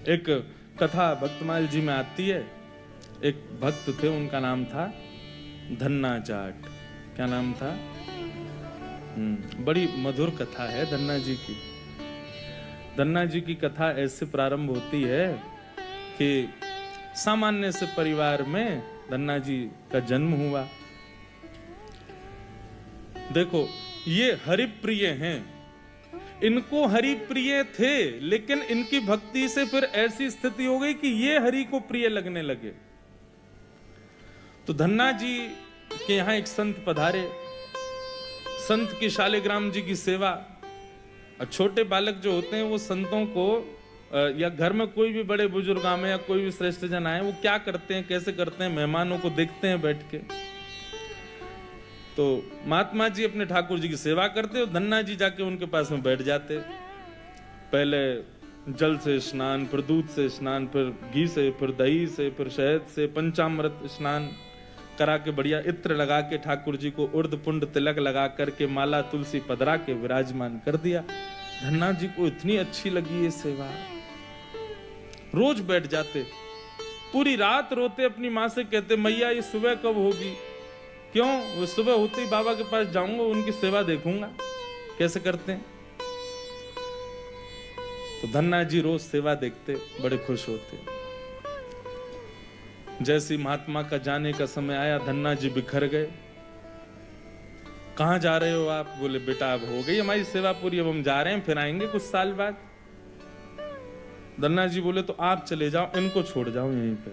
एक कथा भक्तमाल जी में आती है। एक भक्त थे, उनका नाम था धन्ना जाट। क्या नाम था? बड़ी मधुर कथा है धन्ना जी की। धन्ना जी की कथा ऐसे प्रारंभ होती है कि सामान्य से परिवार में धन्ना जी का जन्म हुआ। देखो, ये हरिप्रिय हैं, इनको हरि प्रिय थे, लेकिन इनकी भक्ति से फिर ऐसी स्थिति हो गई कि ये हरि को प्रिय लगने लगे। तो धन्ना जी के यहां एक संत पधारे। संत की शालिग्राम जी की सेवा। छोटे बालक जो होते हैं वो संतों को या घर में कोई भी बड़े बुजुर्ग आए या कोई भी श्रेष्ठ जन आए, वो क्या करते हैं, कैसे करते हैं, मेहमानों को देखते हैं बैठ के। तो महात्मा जी अपने ठाकुर जी की सेवा करते और धन्ना जी जाके उनके पास में बैठ जाते। पहले जल से स्नान, फिर दूध से स्नान, फिर घी से, फिर दही से, फिर शहद से, पंचामृत स्नान करा के बढ़िया इत्र लगा के ठाकुर जी को उर्द पुंड तिलक लगा करके माला तुलसी पधरा के विराजमान कर दिया। धन्ना जी को इतनी अच्छी लगी ये सेवा, रोज बैठ जाते, पूरी रात रोते, अपनी माँ से कहते मैया ये सुबह कब होगी। क्यों? वो सुबह होते ही बाबा के पास जाऊंगा, उनकी सेवा देखूंगा कैसे करते हैं। तो धन्ना जी रोज सेवा देखते, बड़े खुश होते। जैसे महात्मा का जाने का समय आया, धन्ना जी बिखर गए। कहां जा रहे हो आप? बोले बेटा अब हो गई हमारी सेवा पूरी, अब हम जा रहे हैं, फिर आएंगे कुछ साल बाद। धन्ना जी बोले तो आप चले जाओ, इनको छोड़ जाओ यहीं पे,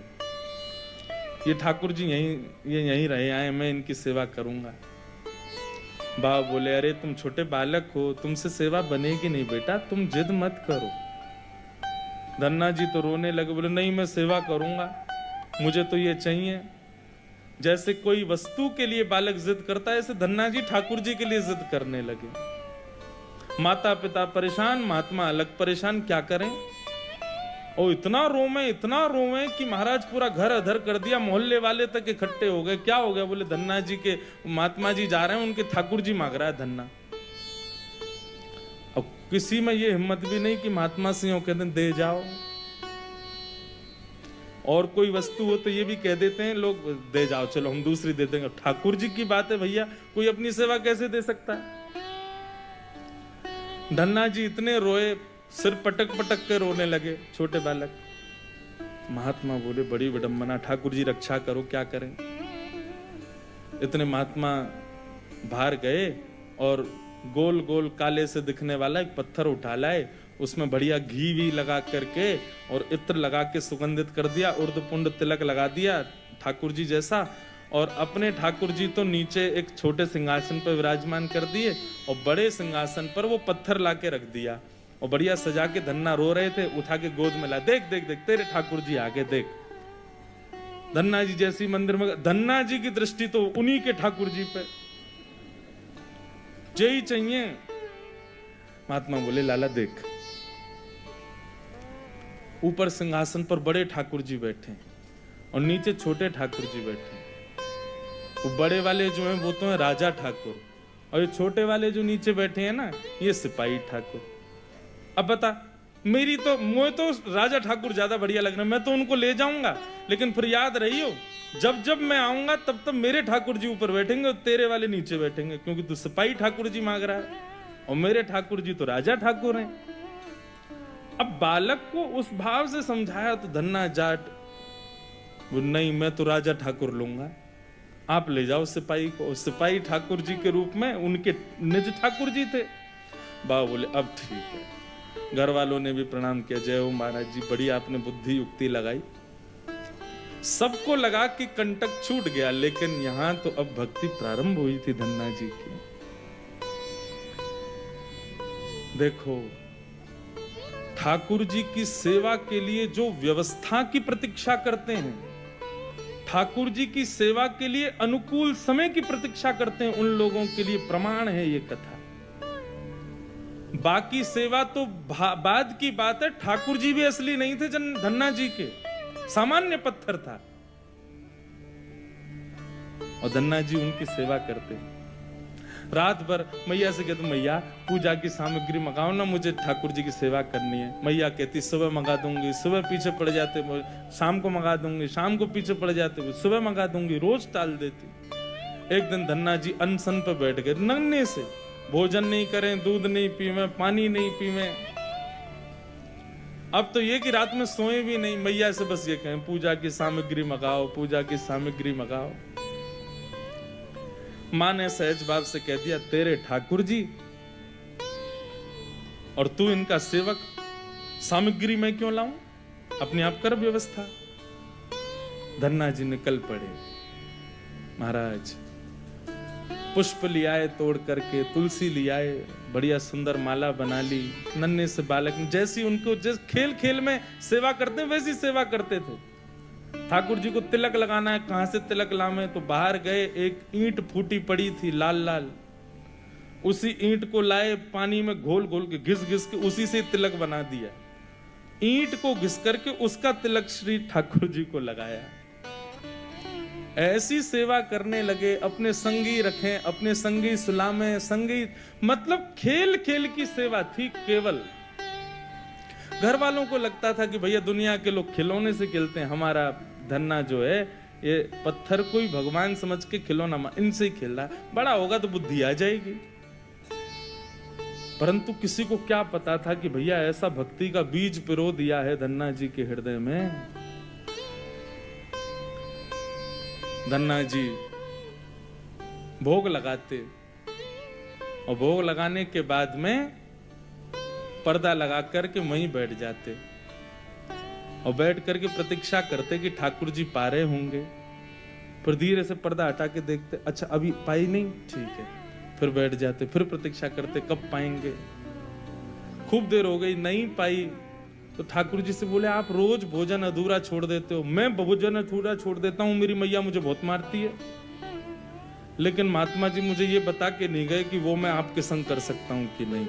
ये ठाकुर जी यहीं रहे आए, मैं इनकी सेवा करूंगा। बाबा बोले अरे तुम छोटे बालक हो, तुमसे सेवा बनेगी नहीं बेटा, तुम जिद मत करो। धन्ना जी तो रोने लगे, बोले नहीं मैं सेवा करूंगा, मुझे तो ये चाहिए। जैसे कोई वस्तु के लिए बालक जिद करता है, ऐसे धन्ना जी ठाकुर जी के लिए जिद करने लगे। माता पिता परेशान, महात्मा अलग परेशान, क्या करें। और इतना रोवे कि महाराज पूरा घर अधर कर दिया, मोहल्ले वाले तक इकट्ठे हो गए। क्या हो गया? बोले धन्ना जी के महात्मा जी जा रहे हैं, उनके ठाकुर जी मांग रहा है धन्ना। अब किसी में ये हिम्मत भी नहीं कि महात्मा सिंह कहते दे जाओ। और कोई वस्तु हो तो ये भी कह देते हैं लोग, दे जाओ चलो हम दूसरी दे देंगे। ठाकुर जी की बात है भैया, कोई अपनी सेवा कैसे दे सकता है। धन्ना जी इतने रोए, सिर पटक पटक के रोने लगे, छोटे बालक। महात्मा बोले बड़ी विडंबना, ठाकुर जी रक्षा करो, क्या करें। इतने महात्मा बाहर गए और गोल गोल काले से दिखने वाला एक पत्थर उठा लाए, उसमें बढ़िया घी भी लगा करके और इत्र लगा के सुगंधित कर दिया, उर्द पुंड तिलक लगा दिया ठाकुर जी जैसा। और अपने ठाकुर जी तो नीचे एक छोटे सिंहासन पर विराजमान कर दिए और बड़े सिंहासन पर वो पत्थर ला के रख दिया और बढ़िया सजा के। धन्ना रो रहे थे, उठा के गोद में ला, देख देख देख तेरे ठाकुर जी आगे देख। धन्ना जी जैसी मंदिर में, धन्ना जी की दृष्टि तो उन्हीं के ठाकुर जी पे, यही चाहिए। महात्मा बोले लाला देख, ऊपर सिंहासन पर बड़े ठाकुर जी बैठे और नीचे छोटे ठाकुर जी बैठे। वो बड़े वाले जो हैं वो तो हैं राजा ठाकुर, और ये छोटे वाले जो नीचे बैठे हैं ना, ये सिपाही ठाकुर। अब बता, मुझे तो राजा ठाकुर ज्यादा बढ़िया लग रहा है, मैं तो उनको ले जाऊंगा, लेकिन फिर याद रहियो जब जब मैं आऊंगा तब तब मेरे ठाकुर जी ऊपर बैठेंगे और तेरे वाले नीचे बैठेंगे, क्योंकि तू सिपाही ठाकुर जी मांग रहा है और मेरे ठाकुर जी तो राजा ठाकुर हैं। अब बालक को उस भाव से समझाया तो धन्ना जाट वो नहीं, मैं तो राजा ठाकुर लूंगा, आप ले जाओ सिपाही को। सिपाही ठाकुर जी के रूप में उनके निज ठाकुर जी थे। बाबा बोले अब ठीक है। घर वालों ने भी प्रणाम किया, जय हो महाराज जी, बड़ी आपने बुद्धि युक्ति लगाई। सबको लगा कि कंटक छूट गया, लेकिन यहां तो अब भक्ति प्रारंभ हुई थी धन्ना जी की। देखो, ठाकुर जी की सेवा के लिए जो व्यवस्था की प्रतीक्षा करते हैं, ठाकुर जी की सेवा के लिए अनुकूल समय की प्रतीक्षा करते हैं, उन लोगों के लिए प्रमाण है ये कथा। बाकी सेवा तो बाद की बात है। ठाकुर जी भी असली नहीं थे, धन्ना जी के सामान्य पत्थर था और धन्ना जी उनकी सेवा करते। रात भर मैया से कहते मैया पूजा की सामग्री मंगाओ ना, मुझे ठाकुर जी की सेवा करनी है। मैया कहती सुबह मंगा दूंगी, सुबह पीछे पड़ जाते, शाम को मंगा दूंगी, शाम को पीछे पड़ जाते, सुबह मंगा दूंगी, रोज टाल देती। एक दिन धन्ना जी अनशन पे बैठ गए, नन्हे से, भोजन नहीं करें, दूध नहीं पीवे, पानी नहीं पीवे। अब तो ये कि रात में सोए भी नहीं, मैया से बस ये कहें पूजा की सामग्री मंगाओ, पूजा की सामग्री मंगाओ। मां ने सहज भाव से कह दिया तेरे ठाकुर जी और तू इनका सेवक, सामग्री मैं क्यों लाऊं, अपने आप कर व्यवस्था। धन्ना जी निकल पड़े। महाराज पुष्प ले आए तोड़ करके, तुलसी ले आए, बढ़िया सुंदर माला बना ली। नन्हे से बालक जैसी उनको जिस खेल खेल में सेवा करते वैसी सेवा करते थे। ठाकुर जी को तिलक लगाना है, कहां से तिलक लावे, तो बाहर गए, एक ईंट फूटी पड़ी थी लाल लाल, उसी ईंट को लाए, पानी में घोल घोल के घिस घिस के उसी से तिलक बना दिया। ईंट को घिस करके उसका तिलक श्री ठाकुर जी को लगाया। ऐसी सेवा करने लगे, अपने संगी रखें, अपने संगी सुलामें, संगी मतलब खेल खेल की सेवा थी केवल। घर वालों को लगता था कि भैया दुनिया के लोग खिलौने से खेलते हैं, हमारा धन्ना जो है ये पत्थर को ही भगवान समझ के खिलौना इनसे ही खेल रहा है, बड़ा होगा तो बुद्धि आ जाएगी। परंतु किसी को क्या पता था कि भैया ऐसा भक्ति का बीज पिरो दिया है धन्ना जी के हृदय में। धन्ना जी भोग लगाते और भोग लगाने के बाद में पर्दा लगा करके वहीं बैठ जाते और बैठ करके प्रतीक्षा करते कि ठाकुर जी पा रहे होंगे। फिर धीरे से पर्दा हटा के देखते, अच्छा अभी पाई नहीं, ठीक है, फिर बैठ जाते, फिर प्रतीक्षा करते कब पाएंगे। खूब देर हो गई, नहीं पाई तो ठाकुर जी से बोले आप रोज भोजन अधूरा छोड़ देते हो। मैं भोजन अधूरा छोड़ देता हूं, मेरी मैया मुझे बहुत मारती है, लेकिन महात्मा जी मुझे ये बता के नहीं गए कि वो मैं आपके संग कर सकता हूं कि नहीं।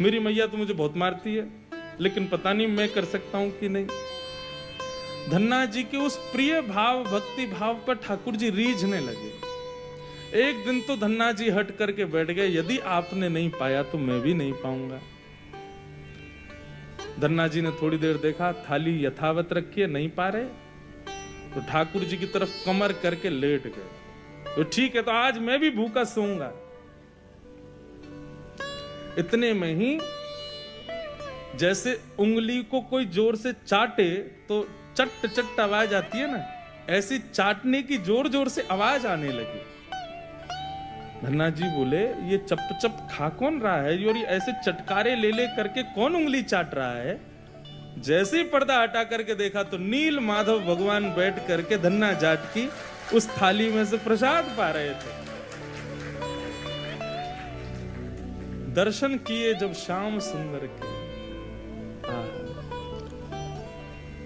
मेरी मैया तो मुझे बहुत मारती है, लेकिन पता नहीं मैं कर सकता हूं कि नहीं। धन्ना जी के उस प्रिय भाव, भक्ति भाव पर ठाकुर जी रीझने लगे। एक दिन तो धन्ना जी हट करके बैठ गए, यदि आपने नहीं पाया तो मैं भी नहीं पाऊंगा। धन्ना जी ने थोड़ी देर देखा, थाली यथावत रखी है, नहीं पा रहे, तो ठाकुर जी की तरफ कमर करके लेट गए। तो ठीक है, तो आज मैं भी भूखा सोऊंगा। इतने में ही जैसे उंगली को कोई जोर से चाटे तो चट चट आवाज आती है ना, ऐसी चाटने की जोर जोर से आवाज आने लगी। धन्ना जी बोले ये चप चप खा कौन रहा है, और ये ऐसे चटकारे ले ले करके कौन उंगली चाट रहा है। जैसे ही पर्दा हटा करके देखा तो नील माधव भगवान बैठ करके धन्ना जाट की उस थाली में से प्रसाद पा रहे थे। दर्शन किए जब श्याम सुंदर के,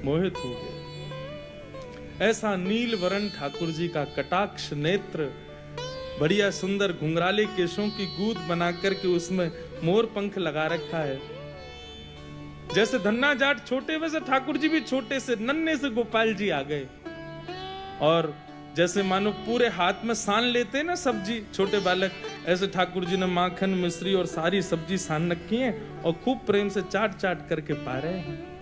मोहित हो गए। ऐसा नील वरण ठाकुर जी का कटाक्ष नेत्र, बढ़िया सुंदर घुंघराले केशों की गूंद बना करके उसमें मोर पंख लगा रखा है। जैसे धन्ना जाट छोटे वैसे ठाकुर जी भी छोटे से नन्हे से गोपाल जी आ गए। और जैसे मानो पूरे हाथ में सान लेते हैं ना सब्जी छोटे बालक, ऐसे ठाकुर जी ने माखन मिश्री और सारी सब्जी सान रखी है और खूब प्रेम से चाट चाट करके पा रहे हैं।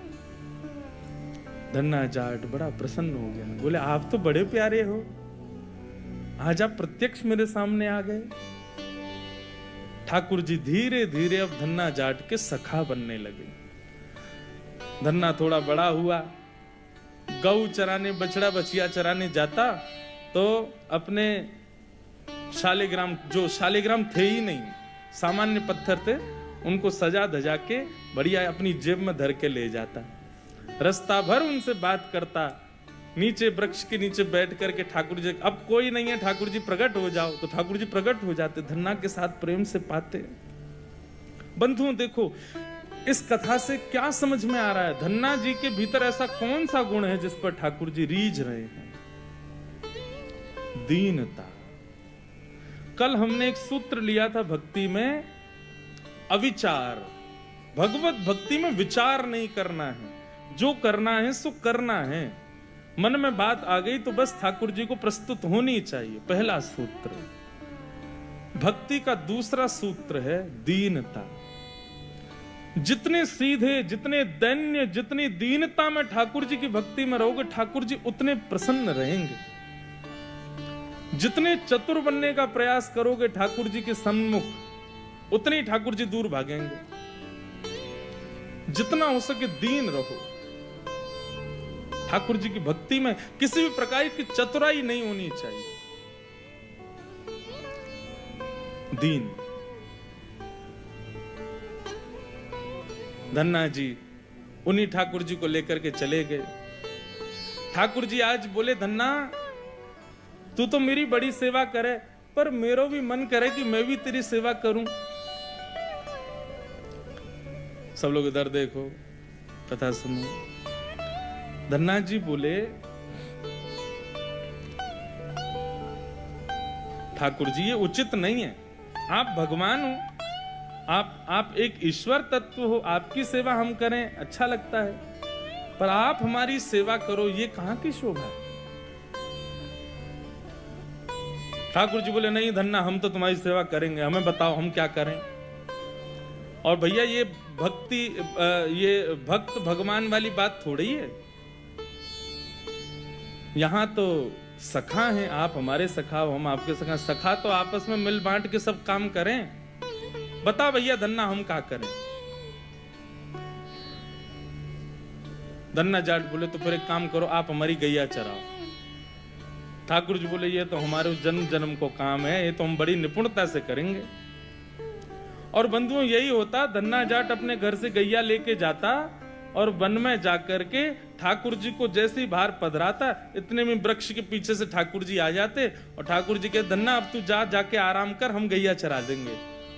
धन्ना जाट बड़ा प्रसन्न हो गया, बोले आप तो बड़े प्यारे हो, आज आप प्रत्यक्ष मेरे सामने आ गए। ठाकुर जी धीरे धीरे अब धन्ना जाट के सखा बनने लगे। धन्ना थोड़ा बड़ा हुआ, गऊ चराने, बछड़ा बछिया चराने जाता तो अपने शालिग्राम, जो शालिग्राम थे ही नहीं, सामान्य पत्थर थे, उनको सजा धजा के बढ़िया अपनी जेब में धर के ले जाता। रास्ता भर उनसे बात करता, नीचे वृक्ष के नीचे बैठ करके ठाकुर जी, अब कोई नहीं है, ठाकुर जी प्रकट हो जाओ, तो ठाकुर जी प्रकट हो जाते, धन्ना के साथ प्रेम से पाते। बंधुओं देखो इस कथा से क्या समझ में आ रहा है, धन्ना जी के भीतर ऐसा कौन सा गुण है जिस पर ठाकुर जी रीझ रहे हैं। दीनता। कल हमने एक सूत्र लिया था भक्ति में, अविचार। भगवत भक्ति में विचार नहीं करना है, जो करना है सो करना है। मन में बात आ गई तो बस ठाकुर जी को प्रस्तुत होनी चाहिए। पहला सूत्र। भक्ति का दूसरा सूत्र है दीनता। जितने सीधे, जितने दैन्य, जितनी दीनता में ठाकुर जी की भक्ति में रहोगे, ठाकुर जी उतने प्रसन्न रहेंगे। जितने चतुर बनने का प्रयास करोगे ठाकुर जी के सम्मुख, उतने ही ठाकुर जी दूर भागेंगे। जितना हो सके दीन रहो। ठाकुर जी की भक्ति में किसी भी प्रकार की चतुराई नहीं होनी चाहिए। दीन। धन्ना जी उन्हीं ठाकुर जी को लेकर के चले गए। ठाकुर जी आज बोले, धन्ना तू तो मेरी बड़ी सेवा करे, पर मेरा भी मन करे कि मैं भी तेरी सेवा करूं। सब लोग इधर देखो, कथा सुनो। धन्ना जी बोले, ठाकुर जी ये उचित नहीं है। आप भगवान हो, आप एक ईश्वर तत्व हो, आपकी सेवा हम करें अच्छा लगता है, पर आप हमारी सेवा करो, ये कहां की शोभा है। ठाकुर जी बोले, नहीं धन्ना हम तो तुम्हारी सेवा करेंगे, हमें बताओ हम क्या करें। और भैया ये भक्ति, ये भक्त भगवान वाली बात थोड़ी है। यहां तो सखा हैं, आप हमारे सखा हो, हम आपके सखा। सखा तो आपस में मिल बांट के सब काम करें। बता भैया धन्ना हम क्या करें। धन्ना जाट बोले, तो फिर एक काम करो, आप हमारी गैया चराओ। ठाकुर जी बोले, ये तो हमारे जन्म जन्म को काम है, ये तो हम बड़ी निपुणता से करेंगे। और बंधुओं यही होता, धन्ना जाट अपने घर से गैया लेके जाता और वन में जाकर के ठाकुर जी को जैसे ही बाहर पधराता, इतने में वृक्ष के पीछे से ठाकुर जी आ जाते और ठाकुर जी कहते, धन्ना अब तू जाके आराम कर, हम गैया चरा देंगे।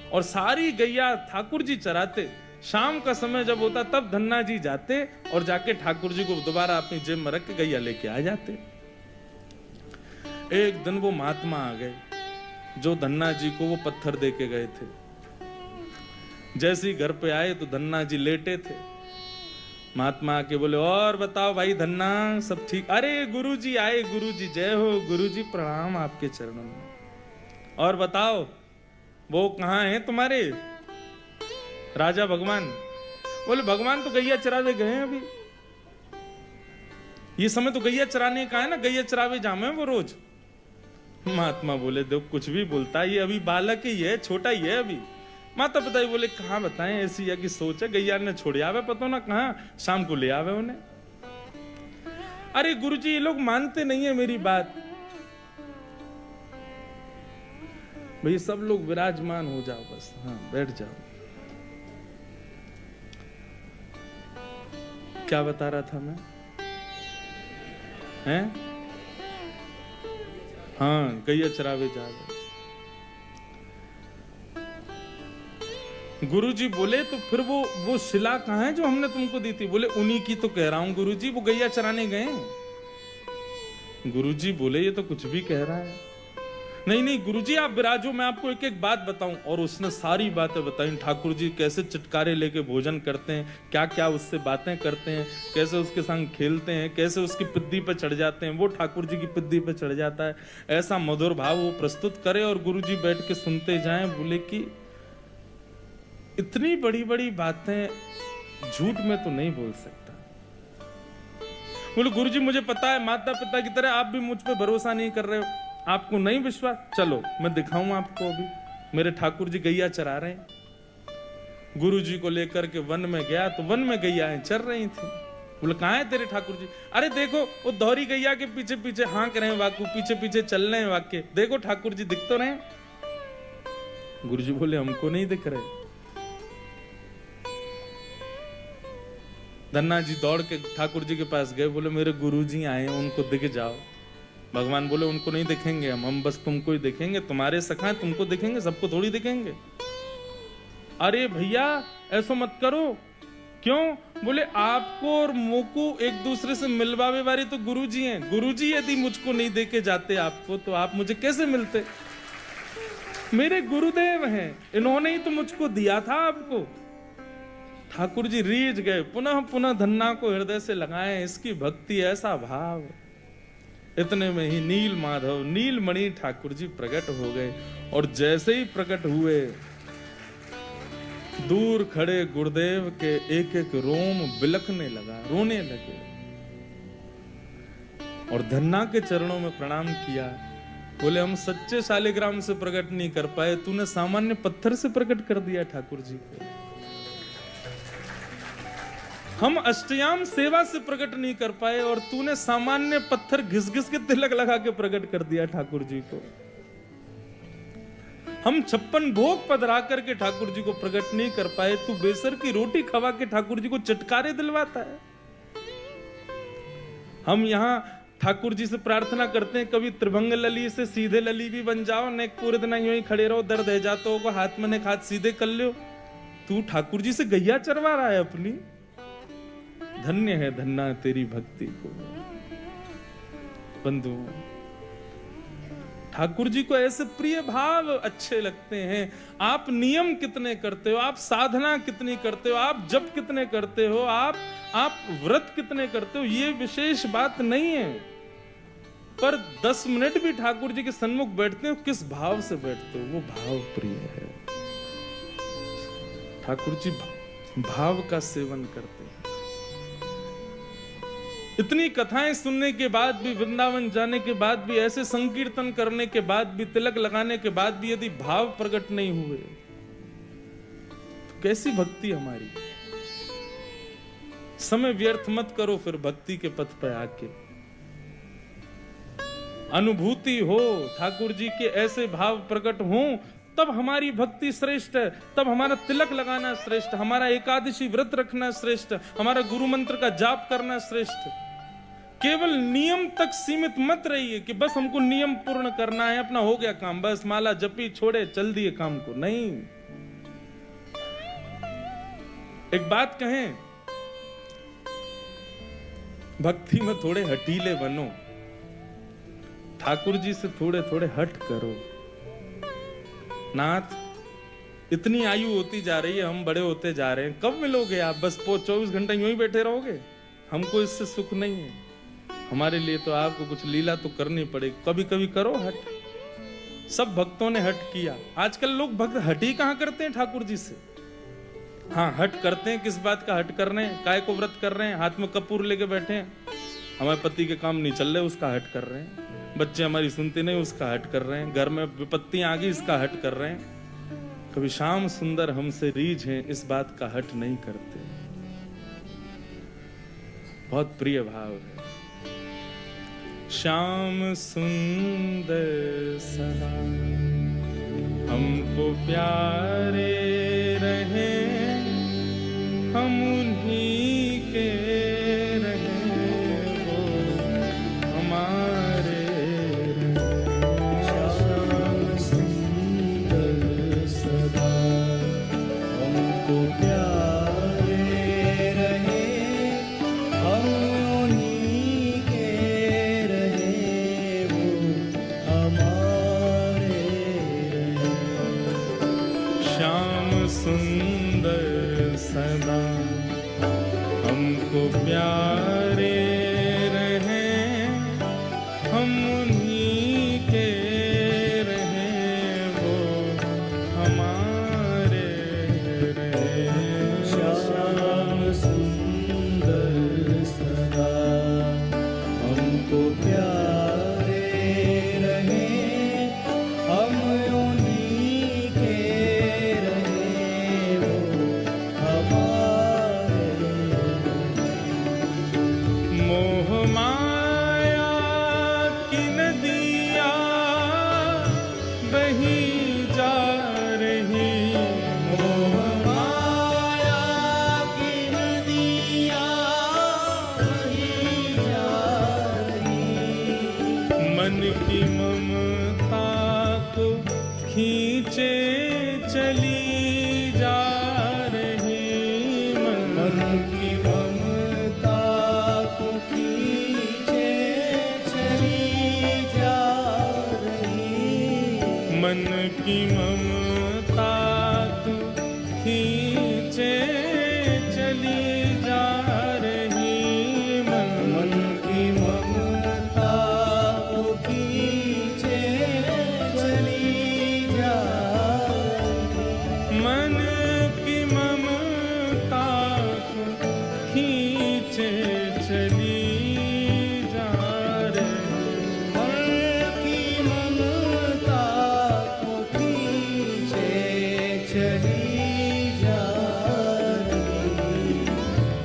और सारी गैया ठाकुर जी चराते। शाम का समय जब होता तब धन्ना जी जाते और जाके ठाकुर जी को दोबारा अपनी जेब में रख के गैया लेके आ जाते। एक दिन वो महात्मा आ गए जो धन्ना जी को वो पत्थर दे के गए थे। जैसे ही घर पे आए तो धन्ना जी लेटे थे। महात्मा आके बोले, और बताओ भाई धन्ना सब ठीक? अरे गुरुजी आए, गुरुजी जय हो, गुरुजी प्रणाम आपके चरणों में। और बताओ वो कहाँ हैं तुम्हारे राजा भगवान? बोले, भगवान तो गैया चरावे गए हैं अभी, ये समय तो गैया चराने का है ना, गैया चरावे जामे वो रोज। महात्मा बोले, देखो कुछ भी बोलता है, ये अभी बालक ही है, छोटा ही है अभी। माता पिता ही बोले, कहाँ बताएं, ऐसी है कि सोच है, गैया ने छोड़ आवे, पता ना कहाँ शाम को ले आवे उन्हें। अरे गुरुजी ये लोग मानते नहीं है मेरी बात। भाई सब लोग विराजमान हो जाओ बस, हाँ बैठ जाओ। क्या बता रहा था मैं? हैं? हाँ गैया चरावे जा रहे। गुरुजी बोले, तो फिर वो शिला कहाँ है जो हमने तुमको दी थी? बोले, उन्हीं की तो कह रहा हूं गुरुजी, वो गैया चराने गए। गुरुजी बोले, ये तो कुछ भी कह रहा है। नहीं नहीं गुरुजी आप विराजो, मैं आपको एक एक बात बताऊं। और उसने सारी बातें बताई, ठाकुर जी कैसे चटकारे लेके भोजन करते हैं, क्या क्या उससे बातें करते हैं, कैसे उसके संग खेलते हैं, कैसे उसकी पिद्दी पे चढ़ जाते हैं, वो ठाकुर जी की पिद्दी पे चढ़ जाता है। ऐसा मधुर भाव वो प्रस्तुत करे और गुरुजी बैठ के सुनते जाएं। बोले कि इतनी बड़ी बड़ी बातें झूठ में तो नहीं बोल सकता। बोले, गुरुजी मुझे पता है, माता पिता की तरह आप भी मुझ पे भरोसा नहीं कर रहे हो, आपको नहीं विश्वास, चलो मैं दिखाऊं आपको। अभी मेरे ठाकुर जी गैया चरा रहे हैं। गुरुजी को लेकर के वन में गया तो वन में गैयाएं चर रही थी। बोले, कहाँ है तेरे ठाकुर जी? अरे देखो वो दोहरी गैया के पीछे पीछे हाँक रहे हैं, वाकू पीछे पीछे चल रहे हैं वाक्य, देखो ठाकुर जी दिख तो रहे। गुरुजी बोले, हमको नहीं दिख रहे। धन्ना जी दौड़ के ठाकुर जी के पास गए। बोले, मेरे गुरुजी आए, उनको दिख जाओ। भगवान बोले, उनको नहीं दिखेंगे हम बस तुमको ही दिखेंगे, तुम्हारे सखा हैं, तुमको दिखेंगे, सबको थोड़ी दिखेंगे। अरे भैया ऐसा मत करो। क्यों? बोले, आपको और मोको एक दूसरे से मिलवावे वाले तो गुरुजी हैं। गुरुजी यदि मुझको नहीं देके जाते आपको, तो आप मुझे कैसे मिलते? मेरे गुरुदेव हैं, इन्होंने ही तो मुझको दिया था आपको। ठाकुर जी रीझ गए, पुनः पुनः धन्ना को हृदय से लगाए। इसकी भक्ति, ऐसा भाव। इतने में ही नील माधव नीलमणि ठाकुर जी प्रकट हो गए। और जैसे ही प्रकट हुए, दूर खड़े गुरुदेव के एक एक रोम बिलखने लगा, रोने लगे और धन्ना के चरणों में प्रणाम किया। बोले हम सच्चे शालिग्राम से प्रकट नहीं कर पाए, तूने सामान्य पत्थर से प्रकट कर दिया ठाकुर जी को। हम अष्टयाम सेवा से प्रकट नहीं कर पाए और तूने सामान्य पत्थर घिस घिस के तिलक लगा के प्रकट कर दिया ठाकुर जी को। हम 56 भोग पधरा करके ठाकुर जी को प्रकट नहीं कर पाए, तू बेसर की रोटी खवा के ठाकुर जी को चटकारे दिलवाता है। हम यहाँ ठाकुर जी से प्रार्थना करते हैं, कभी त्रिभंग लली से सीधे लली भी बन जाओ, न पूरे दिन यूं ही खड़े रहो, दर्द है जातो होगा, हाथ में ने हाथ सीधे कर लो। तू ठाकुर जी से गैया चरवा रहा है अपनी। धन्य है धन्ना तेरी भक्ति को। बंधु, ठाकुर जी को ऐसे प्रिय भाव अच्छे लगते हैं। आप नियम कितने करते हो, आप साधना कितनी करते हो, आप जप कितने करते हो, आप व्रत कितने करते हो, ये विशेष बात नहीं है। पर 10 मिनट भी ठाकुर जी के सन्मुख बैठते हो, किस भाव से बैठते हो, वो भाव प्रिय है। ठाकुर जी भाव का सेवन करते हैं। इतनी कथाएं सुनने के बाद भी, वृंदावन जाने के बाद भी, ऐसे संकीर्तन करने के बाद भी, तिलक लगाने के बाद भी यदि भाव प्रकट नहीं हुए तो कैसी भक्ति हमारी। समय व्यर्थ मत करो फिर भक्ति के पथ पर आके। अनुभूति हो, ठाकुर जी के ऐसे भाव प्रकट हो, तब हमारी भक्ति श्रेष्ठ है, तब हमारा तिलक लगाना श्रेष्ठ, हमारा एकादशी व्रत रखना श्रेष्ठ, हमारा गुरु मंत्र का जाप करना श्रेष्ठ। केवल नियम तक सीमित मत रहिए कि बस हमको नियम पूर्ण करना है, अपना हो गया काम, बस माला जपी छोड़े चल दिए काम को। नहीं, एक बात कहें, भक्ति में थोड़े हटीले बनो, ठाकुर जी से थोड़े थोड़े हट करो। नाथ, इतनी आयु होती जा रही है, हम बड़े होते जा रहे हैं, कब मिलोगे आप? बस 24 घंटे यूं ही बैठे रहोगे? हमको इससे सुख नहीं है। हमारे लिए तो आपको कुछ लीला तो करनी पड़ेगी, कभी कभी करो हट। सब भक्तों ने हट किया। आजकल लोग भक्त हट ही कहां करते हैं ठाकुर जी से। हाँ, हट करते हैं, किस बात का हट कर रहे हैं? काय को व्रत कर रहे हैं, हाथ में कपूर लेके बैठे हैं, हमारे पति के काम नहीं चल रहे, उसका हट कर रहे हैं। बच्चे हमारी सुनते नहीं, उसका हट कर रहे हैं। घर में विपत्तियां आ गई, इसका हट कर रहे हैं। कभी श्याम सुंदर हमसे रीझ हैं, इस बात का हट नहीं करते। बहुत प्रिय भाव है। श्याम सुंदर सदा हमको प्यारे रहे, हम उन्हीं के रहे, वो हमारे रहे। श्याम सुंदर सदा हमको प्यारे रहे, हम उन्हीं के रहे, वो हमारे रहे। श्याम सुंदर सदा हमको प्यारे रहे, हम उन्हीं के रहे, वो हमारे रहे। श्याम सुंदर सदा हमको प्यारे रहे, हम उन्हीं के रहे, वो हमारे। मोह माया की नदियाँ बही जा रही, मोह माया की नदियाँ बही जा रही, मन की ममता को खींचे चली जा रही, मन की ममता को खींचे चली जा रही, मन की ममता को खींचे चली जा रही, मन की ममता खींचे चली जा रहे, हर की ममता को खींचे चली जा रही।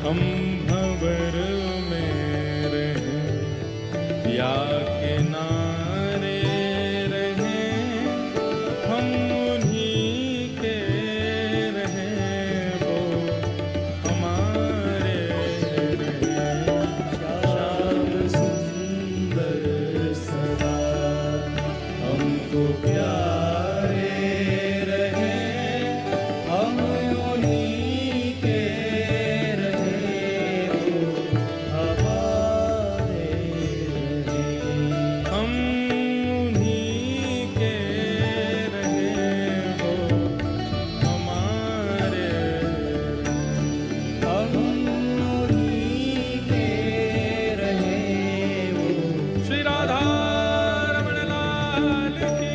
हम भंवर में रहें या किनारे रहें, हम उन्हीं के रहें, वो हमारे रहें। श्याम सुंदर सदा हमको प्यारे रहे, हम उन्हीं के रहे, वो हमारे रहे। हम उन्हीं के रहें, वो हमारे हम उन्हीं के रहे, वो श्री राधा रमण लाल की।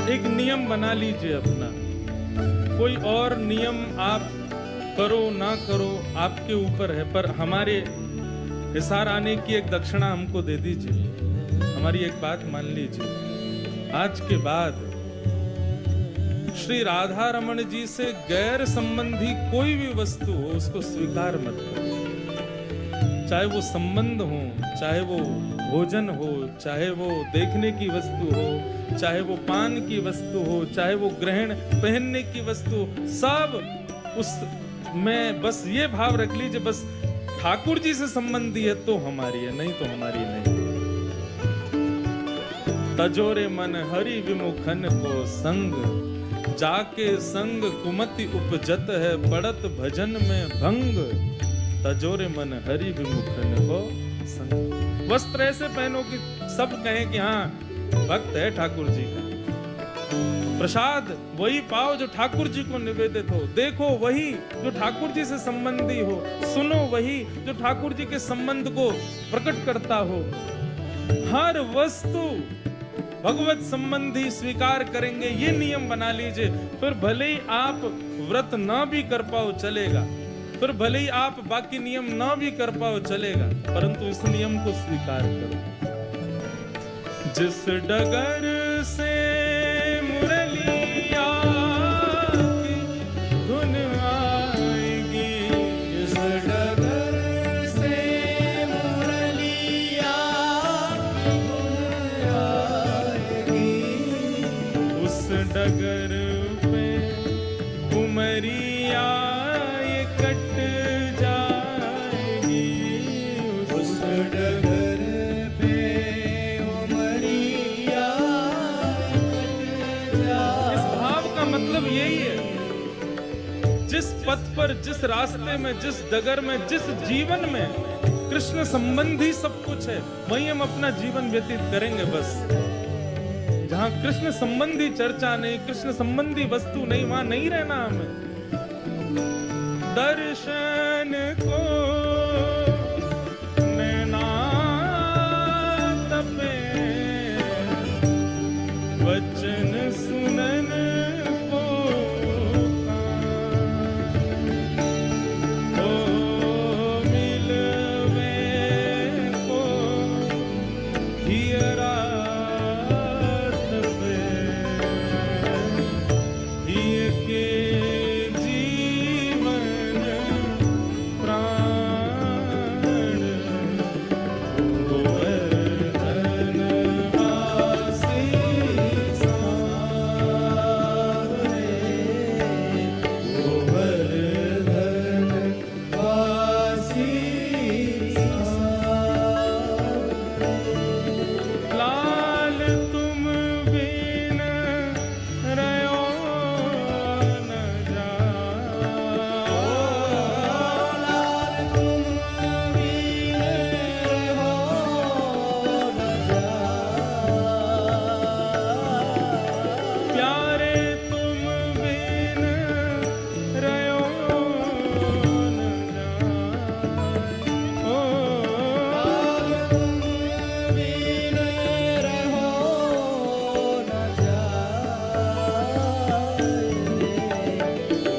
एक नियम बना लीजिए अपना। कोई और नियम आप करो ना करो आपके ऊपर है, पर हमारे हिसार आने की एक दक्षिणा हमको दे दीजिए। हमारी एक बात मान लीजिए, आज के बाद श्री राधा रमण जी से गैर संबंधी कोई भी वस्तु हो उसको स्वीकार मत करो। चाहे वो संबंध हो, चाहे वो भोजन हो, चाहे वो देखने की वस्तु हो, चाहे वो पान की वस्तु हो, चाहे वो ग्रहण पहनने की वस्तु, सब उस में बस ये भाव रख लीजिए, बस ठाकुर जी से संबंधी है तो हमारी है, नहीं तो हमारी नहीं। तजोरे मन हरि विमुखन को संग, जाके संग कुमति उपजत है, पड़त भजन में भंग। तजोरे मन हरि विमुखन को संग। वस्त्र ऐसे पहनो कि सब कहें कि हाँ भक्त है ठाकुर जी का। प्रसाद वही पाओ जो ठाकुर जी को निवेदित हो, देखो वही जो ठाकुर जी से संबंधी हो, सुनो वही जो ठाकुर जी के संबंध को प्रकट करता हो। हर वस्तु भगवत संबंधी स्वीकार करेंगे, ये नियम बना लीजिए। फिर भले ही आप व्रत ना भी कर पाओ चलेगा, फिर भले ही आप बाकी नियम ना भी कर पाओ चलेगा, परंतु इस नियम को स्वीकार करो। जिस डगर से मुरलिया की धुन आएगी, जिस डगर से मुरलिया की धुन आएगी, उस डगर पे उमरिया ये कट जाएगी। उस डगर पे उमरिया कट जाएगी। इस भाव का मतलब यही है, जिस पथ पर, जिस रास्ते में, जिस डगर में, जिस जीवन में कृष्ण संबंधी सब कुछ है, वहीं हम अपना जीवन व्यतीत करेंगे। बस जहां कृष्ण संबंधी चर्चा नहीं, कृष्ण संबंधी वस्तु नहीं, वहां नहीं रहना हमें। दर्शन को नैना तपे, वचन सुनन को कान, ओ मिलवे को हियरा तपे, हिय के जीवन प्राण, गोवर्धन वासी सावरे, गोवर्धन वासी लाल तुम बिन रहो न जाओ, लाल तुम बिन रहो न जाओ। प्यारे तुम बिन रहो न जाओ, लाल तुम बिन रहो न जाए।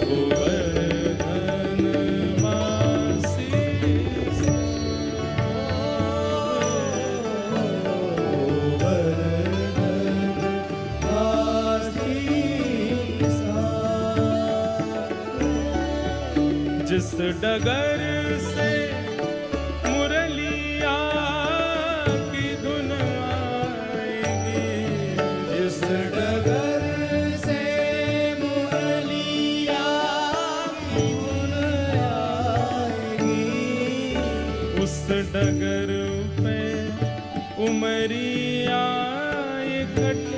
गोवर्धन वासी जिस डगर से मुरलिया की धुन आएगी, जिस डगर से मुरलिया की धुन आएगी, उस डगर पे उमरिया ये कट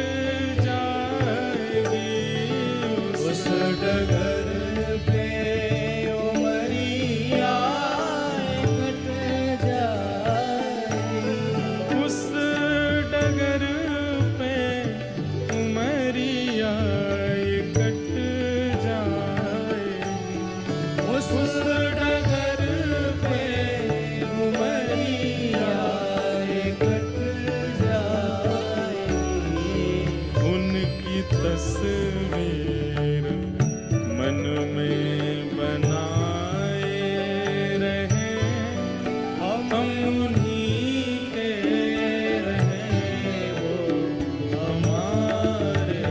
जाएगी, उस डगर पे उमरिया कट जाएगी। उस डगर पे उमरिया ये कट जाएगी, उस डगर पे उमरिया कट जाएगी। उनकी तस्वीर मन में बनाए रहे, हम उन्हीं के रहे, वो हमारे।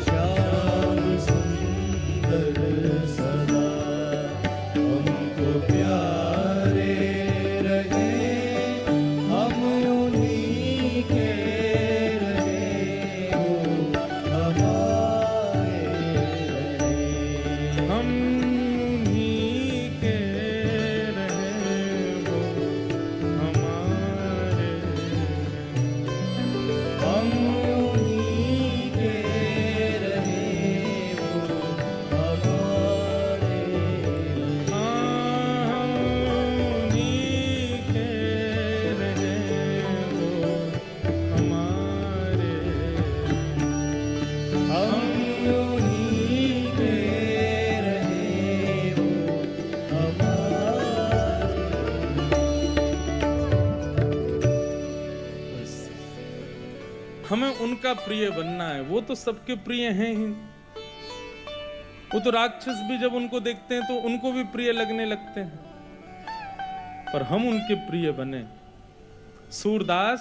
श्याम सुंदर सदा हमको प्यारे रहे, हम उन्हीं के रहे, वो हमारे रहे। हम उन्हीं के रहे, वो हमारे। हम उन्हीं के रहे, वो हमारे रहे। हम उन्हीं के रहे, वो हमारे। हम उन्हीं के रहे, वो हमें उनका प्रिय बनना है। वो तो सबके प्रिय हैं ही। वो तो राक्षस भी जब उनको देखते हैं तो उनको भी प्रिय लगने लगते हैं, पर हम उनके प्रिय बने। सूरदास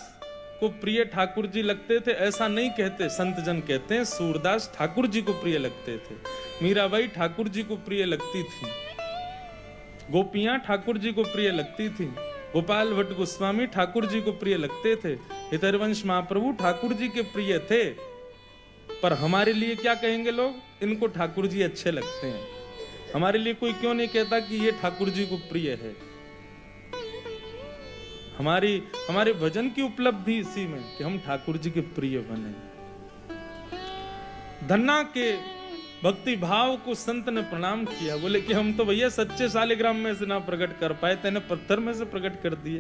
को प्रिय ठाकुर जी लगते थे ऐसा नहीं कहते, संत जन कहते हैं सूरदास ठाकुर जी को प्रिय लगते थे। मीराबाई ठाकुर जी को प्रिय लगती थी, गोपियां ठाकुर जी को प्रिय लगती थी, गोपाल भट्ट गोस्वामी ठाकुर जी को प्रिय लगते थे, हितरवंश महाप्रभु ठाकुर जी के प्रिय थे। पर हमारे लिए क्या कहेंगे लोग? इनको ठाकुर जी अच्छे लगते हैं। हमारे लिए कोई क्यों नहीं कहता कि ये ठाकुर जी को प्रिय है? हमारे भजन की उपलब्धि इसी में कि हम ठाकुर जी के प्रिय बने। धन्ना के भक्ति भाव को संत ने प्रणाम किया, बोले कि हम तो भैया सच्चे शालिग्राम में से ना प्रकट कर पाए, तेने पत्थर में से प्रकट कर दिए।